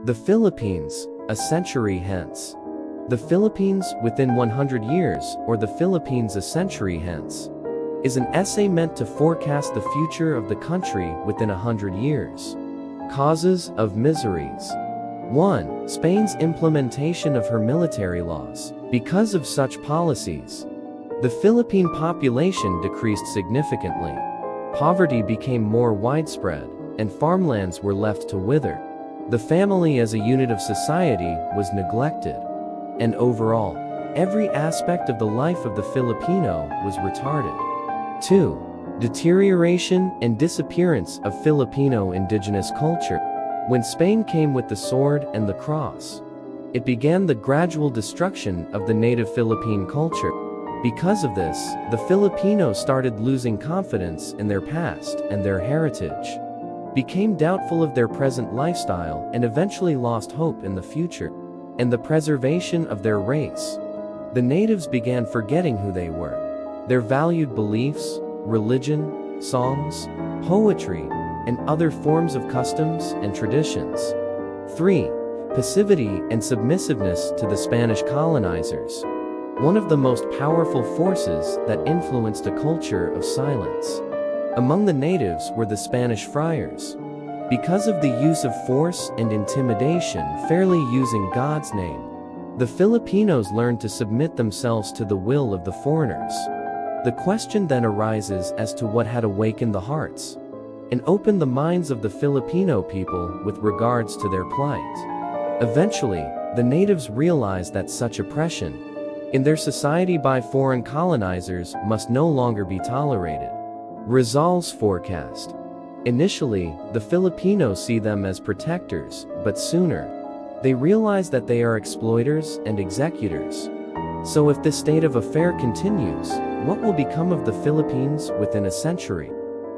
The Philippines, a century hence. The Philippines within 100 years, or The Philippines a century hence, is an essay meant to forecast the future of the country within 100 years. Causes of miseries. 1. Spain's implementation of her military laws. Because of such policies, the Philippine population decreased significantly. Poverty became more widespread, and farmlands were left to wither. The family as a unit of society was neglected. And overall, every aspect of the life of the Filipino was retarded. 2. Deterioration and disappearance of Filipino indigenous culture. When Spain came with the sword and the cross, it began the gradual destruction of the native Philippine culture. Because of this, the Filipinos started losing confidence in their past and their heritage, became doubtful of their present lifestyle, and eventually lost hope in the future and the preservation of their race. The natives began forgetting who they were, their valued beliefs, religion, songs, poetry, and other forms of customs and traditions. 3. Passivity and submissiveness to the Spanish colonizers. One of the most powerful forces that influenced a culture of silence among the natives were the Spanish friars. Because of the use of force and intimidation, fairly using God's name, the Filipinos learned to submit themselves to the will of the foreigners. The question then arises as to what had awakened the hearts and opened the minds of the Filipino people with regards to their plight. Eventually, the natives realized that such oppression in their society by foreign colonizers must no longer be tolerated. Rizal's forecast. Initially, the Filipinos see them as protectors, but sooner, they realize that they are exploiters and executors. So if this state of affair continues, what will become of the Philippines within a century?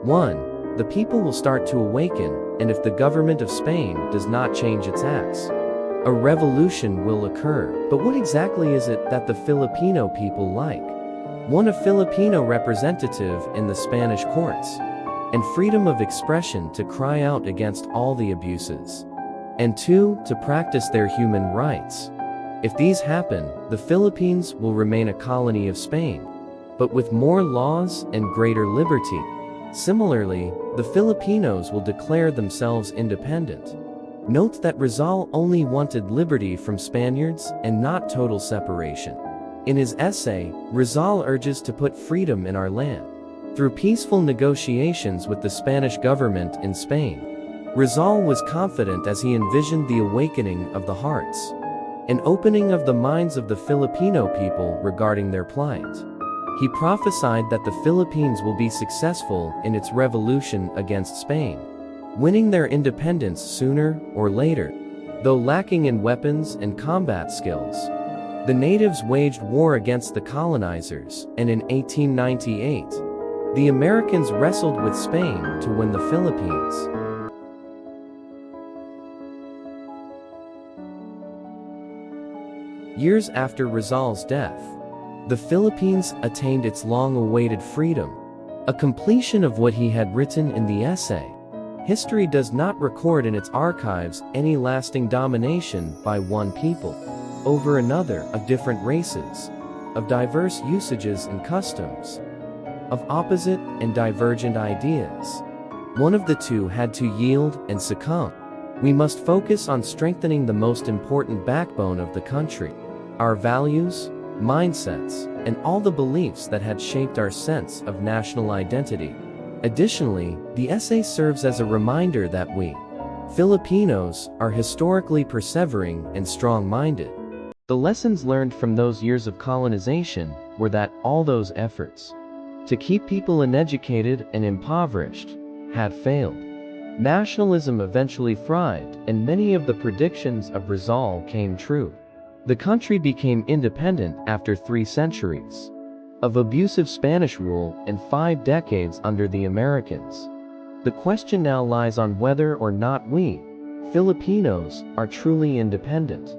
1. The people will start to awaken, and if the government of Spain does not change its acts, a revolution will occur. But what exactly is it that the Filipino people like? 1. A Filipino representative in the Spanish courts, and freedom of expression to cry out against all the abuses. And 2. To practice their human rights. If these happen, the Philippines will remain a colony of Spain, but with more laws and greater liberty. Similarly, the Filipinos will declare themselves independent. Note that Rizal only wanted liberty from Spaniards and not total separation. In his essay, Rizal urges to put freedom in our land through peaceful negotiations with the Spanish government in Spain. Rizal was confident as he envisioned the awakening of the hearts and opening of the minds of the Filipino people regarding their plight. He prophesied that the Philippines will be successful in its revolution against Spain, winning their independence sooner or later. Though lacking in weapons and combat skills, the natives waged war against the colonizers, and in 1898, the Americans wrestled with Spain to win the Philippines. Years after Rizal's death, the Philippines attained its long-awaited freedom, a completion of what he had written in the essay. History does not record in its archives any lasting domination by one people over another, of different races, of diverse usages and customs, of opposite and divergent ideas. One of the two had to yield and succumb. We must focus on strengthening the most important backbone of the country, our values, mindsets, and all the beliefs that had shaped our sense of national identity. Additionally, the essay serves as a reminder that we, Filipinos, are historically persevering and strong-minded. The lessons learned from those years of colonization were that all those efforts to keep people uneducated and impoverished had failed. Nationalism eventually thrived, and many of the predictions of Rizal came true. The country became independent after 3 centuries of abusive Spanish rule and 5 decades under the Americans. The question now lies on whether or not we, Filipinos, are truly independent.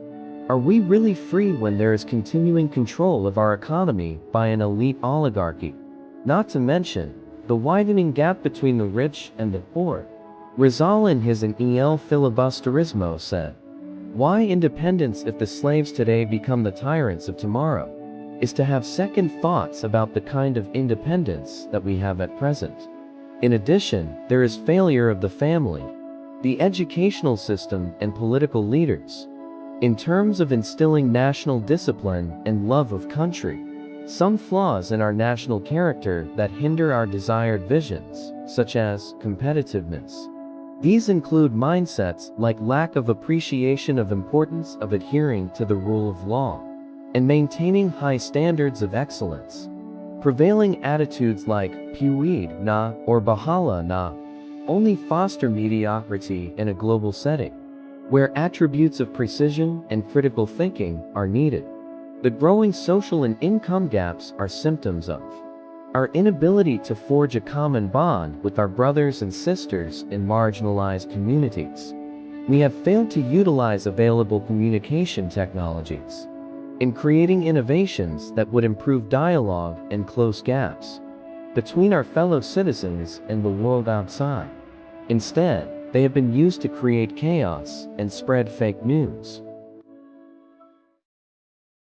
Are we really free when there is continuing control of our economy by an elite oligarchy? Not to mention the widening gap between the rich and the poor. Rizal in his El Filibusterismo said, Why independence if the slaves today become the tyrants of tomorrow? Is to have second thoughts about the kind of independence that we have at present. In addition, there is failure of the family, the educational system, and political leaders. In terms of instilling national discipline and love of country, some flaws in our national character that hinder our desired visions, such as competitiveness. These include mindsets like lack of appreciation of importance of adhering to the rule of law and maintaining high standards of excellence. Prevailing attitudes like "puwid na" or "bahala na" only foster mediocrity in a global setting, where attributes of precision and critical thinking are needed. The growing social and income gaps are symptoms of our inability to forge a common bond with our brothers and sisters in marginalized communities. We have failed to utilize available communication technologies in creating innovations that would improve dialogue and close gaps between our fellow citizens and the world outside. Instead, they have been used to create chaos and spread fake news.